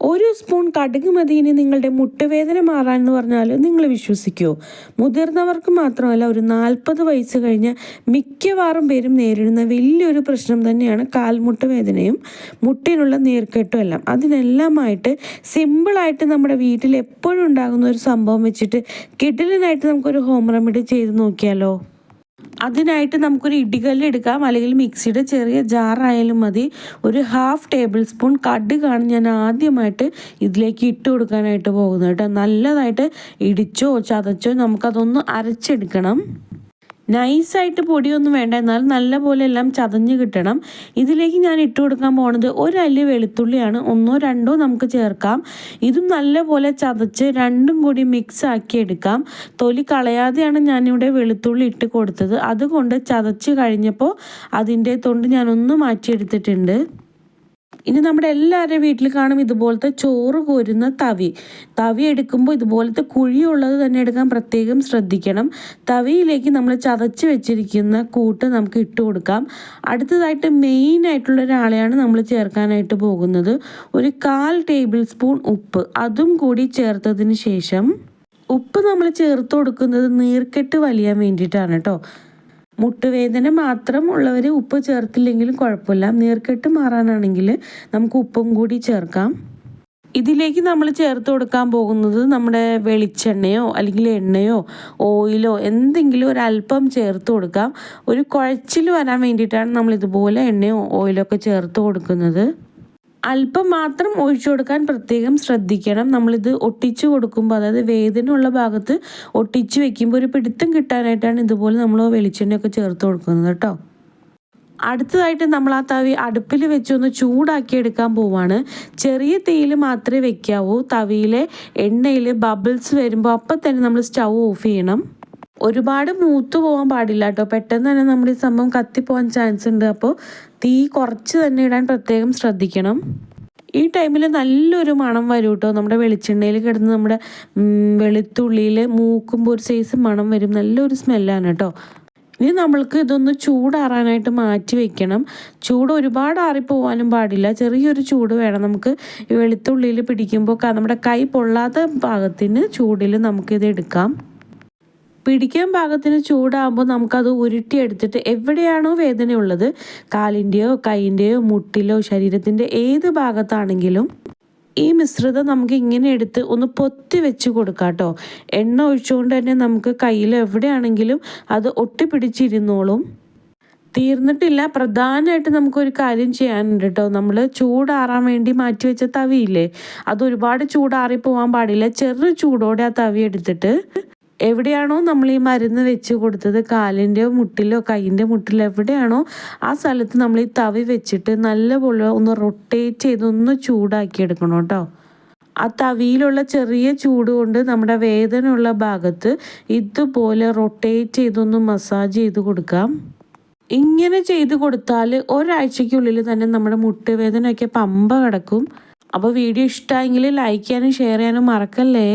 ഒരു സ്പൂൺ കടുക് മതി ഇനി നിങ്ങളുടെ മുട്ടുവേദന മാറാൻ പറഞ്ഞാൽ നിങ്ങൾ വിശ്വസിക്കുമോ? മുതിർന്നവർക്ക് മാത്രമല്ല, ഒരു 40 വയസ്സ് കഴിഞ്ഞ മിക്കവാറും പേരും നേരിടുന്ന വലിയൊരു പ്രശ്നം തന്നെയാണ് കാൽമുട്ട് വേദനയും മുട്ടിനുള്ള നീർക്കെട്ടും എല്ലാം. അതിനെല്ലാമായിട്ട് സിമ്പിളായിട്ട് നമ്മുടെ വീട്ടിൽ എപ്പോഴും ഉണ്ടാകുന്ന ഒരു സംഭവം വെച്ചിട്ട് കിടിലനായിട്ട് നമുക്കൊരു ഹോം റെമഡി ചെയ്ത് നോക്കിയാലോ? അതിനായിട്ട് നമുക്കൊരു ഇടികല്ല് എടുക്കാം, അല്ലെങ്കിൽ മിക്സിയുടെ ചെറിയ ജാറായാലും മതി. ഒരു 1/2 ടേബിൾ സ്പൂൺ കടുകാണ് ഞാൻ ആദ്യമായിട്ട് ഇതിലേക്ക് ഇട്ട് കൊടുക്കാനായിട്ട് പോകുന്നത് കേട്ടോ. നല്ലതായിട്ട് ഇടിച്ചോ ചതച്ചോ നമുക്കതൊന്ന് അരച്ചെടുക്കണം. നൈസായിട്ട് പൊടിയൊന്നും വേണ്ട, എന്നാൽ നല്ലപോലെ എല്ലാം ചതഞ്ഞ് കിട്ടണം. ഇതിലേക്ക് ഞാൻ ഇട്ട് കൊടുക്കാൻ പോകുന്നത് ഒരല്ലി വെളുത്തുള്ളിയാണ്. 1 2 നമുക്ക് ചേർക്കാം. ഇതും നല്ലപോലെ ചതച്ച് രണ്ടും കൂടി മിക്സ് ആക്കി എടുക്കാം. തൊലി കളയാതെയാണ് ഞാനിവിടെ വെളുത്തുള്ളി ഇട്ട് കൊടുത്തത്. അതുകൊണ്ട് ചതച്ച് കഴിഞ്ഞപ്പോൾ അതിൻ്റെ തൊണ്ട് ഞാനൊന്ന് മാറ്റിയെടുത്തിട്ടുണ്ട്. ഇനി നമ്മുടെ എല്ലാവരുടെ വീട്ടിൽ കാണും ഇതുപോലത്തെ ചോറ് കോരുന്ന തവി എടുക്കുമ്പോൾ ഇതുപോലത്തെ കുഴിയുള്ളത് തന്നെ എടുക്കാൻ പ്രത്യേകം ശ്രദ്ധിക്കണം. തവിയിലേക്ക് നമ്മൾ ചതച്ച് വെച്ചിരിക്കുന്ന കൂട്ട് നമുക്ക് ഇട്ട് കൊടുക്കാം. അടുത്തതായിട്ട് മെയിനായിട്ടുള്ള ഒരാളെയാണ് നമ്മൾ ചേർക്കാനായിട്ട് പോകുന്നത്. ഒരു 1/4 ടേബിൾ സ്പൂൺ ഉപ്പ്, അതും കൂടി ചേർത്തതിന് ശേഷം, ഉപ്പ് നമ്മൾ ചേർത്ത് കൊടുക്കുന്നത് നീർക്കെട്ട് വലിയാൻ വേണ്ടിയിട്ടാണ് കേട്ടോ. മുട്ടുവേദന മാത്രം ഉള്ളവർ ഉപ്പ് ചേർത്തില്ലെങ്കിലും കുഴപ്പമില്ല. നീർക്കെട്ട് മാറാനാണെങ്കിൽ നമുക്ക് ഉപ്പും കൂടി ചേർക്കാം. ഇതിലേക്ക് നമ്മൾ ചേർത്ത് കൊടുക്കാൻ പോകുന്നത് നമ്മുടെ വെളിച്ചെണ്ണയോ അല്ലെങ്കിൽ എണ്ണയോ ഓയിലോ എന്തെങ്കിലും ഒരല്പം ചേർത്ത് കൊടുക്കാം. ഒരു കുഴച്ചിൽ വരാൻ വേണ്ടിയിട്ടാണ് നമ്മൾ ഇതുപോലെ എണ്ണയോ ഓയിലോ ഒക്കെ ചേർത്ത് കൊടുക്കുന്നത്. അല്പം മാത്രം ഒഴിച്ചു കൊടുക്കാൻ പ്രത്യേകം ശ്രദ്ധിക്കണം. നമ്മളിത് ഒട്ടിച്ചു കൊടുക്കുമ്പോൾ, അതായത് വേദന ഉള്ള ഭാഗത്ത് ഒട്ടിച്ച് വെക്കുമ്പോൾ ഒരു പിടുത്തം കിട്ടാനായിട്ടാണ് ഇതുപോലെ നമ്മൾ വെളിച്ചെണ്ണയൊക്കെ ചേർത്ത് കൊടുക്കുന്നത് കേട്ടോ. അടുത്തതായിട്ട് നമ്മൾ ആ തവി അടുപ്പിൽ വെച്ചൊന്ന് ചൂടാക്കി എടുക്കാൻ പോവാണ്. ചെറിയ തീയിൽ മാത്രമേ വെക്കാവൂ. തവിയിലെ എണ്ണയിൽ ബബിൾസ് വരുമ്പോൾ അപ്പം തന്നെ നമ്മൾ സ്റ്റൗ ഓഫ് ചെയ്യണം. ഒരുപാട് മൂത്ത് പോകാൻ പാടില്ല കേട്ടോ. പെട്ടെന്ന് തന്നെ നമ്മുടെ ഈ സംഭവം കത്തിപ്പോകാൻ ചാൻസ് ഉണ്ട്. അപ്പോൾ തീ കുറച്ച് തന്നെ ഇടാൻ പ്രത്യേകം ശ്രദ്ധിക്കണം. ഈ ടൈമിൽ നല്ലൊരു മണം വരും കേട്ടോ. നമ്മുടെ വെളിച്ചെണ്ണയിൽ കിടന്ന് നമ്മുടെ വെളുത്തുള്ളിയിൽ മൂക്കുമ്പോൾ ഒരു സൈസ് മണം വരും. നല്ലൊരു സ്മെല്ലാണ് കേട്ടോ. ഇനി നമ്മൾക്ക് ഇതൊന്ന് ചൂടാറാനായിട്ട് മാറ്റി വെക്കണം. ചൂട് ഒരുപാട് ആറിപ്പോവാനും പാടില്ല, ചെറിയൊരു ചൂട് വേണം. നമുക്ക് ഈ വെളുത്തുള്ളിയിൽ പിടിക്കുമ്പോൾ നമ്മുടെ കൈ പൊള്ളാത്ത പാകത്തിന് ചൂടിൽ നമുക്കിത് എടുക്കാം. പിടിക്കാൻ പാകത്തിന് ചൂടാകുമ്പോൾ നമുക്കത് ഉരുട്ടിയെടുത്തിട്ട് എവിടെയാണോ വേദനയുള്ളത്, കാലിൻ്റെയോ കൈൻ്റെയോ മുട്ടിലോ ശരീരത്തിൻ്റെ ഏത് ഭാഗത്താണെങ്കിലും ഈ മിശ്രിതം നമുക്ക് ഇങ്ങനെ എടുത്ത് ഒന്ന് പൊത്തി വെച്ച് കൊടുക്കാം കേട്ടോ. എണ്ണ ഒഴിച്ചുകൊണ്ട് തന്നെ നമുക്ക് കയ്യിൽ എവിടെയാണെങ്കിലും അത് ഒട്ടിപ്പിടിച്ചിരുന്നോളും. തീർന്നിട്ടില്ല. പ്രധാനമായിട്ട് നമുക്കൊരു കാര്യം ചെയ്യാനുണ്ട് കേട്ടോ. നമ്മൾ ചൂടാറാൻ വേണ്ടി മാറ്റി വെച്ച തവിയില്ലേ, അത് ഒരുപാട് ചൂടാറി പോകാൻ പാടില്ല. ചെറു ചൂടോടെ ആ തവി എടുത്തിട്ട് എവിടെയാണോ നമ്മൾ ഈ മരുന്ന് വെച്ച് കൊടുത്തത്, കാലിൻ്റെ മുട്ടിലോ കൈയിൻ്റെ മുട്ടിലോ എവിടെയാണോ ആ സ്ഥലത്ത് നമ്മൾ ഈ തവി വെച്ചിട്ട് നല്ലപോലെ ഒന്ന് റൊട്ടേറ്റ് ചെയ്ത് ഒന്ന് ചൂടാക്കി എടുക്കണം കേട്ടോ. ആ തവിയിലുള്ള ചെറിയ ചൂട് കൊണ്ട് നമ്മുടെ വേദനയുള്ള ഭാഗത്ത് ഇതുപോലെ റൊട്ടേറ്റ് ചെയ്തൊന്ന് മസാജ് ചെയ്ത് കൊടുക്കാം. ഇങ്ങനെ ചെയ്ത് കൊടുത്താൽ ഒരാഴ്ചയ്ക്കുള്ളിൽ തന്നെ നമ്മുടെ മുട്ടുവേദനയൊക്കെ പമ്പ കിടക്കും. അപ്പോൾ വീഡിയോ ഇഷ്ടമായെങ്കിൽ ലൈക്ക് ചെയ്യാനും ഷെയർ ചെയ്യാനും മറക്കല്ലേ.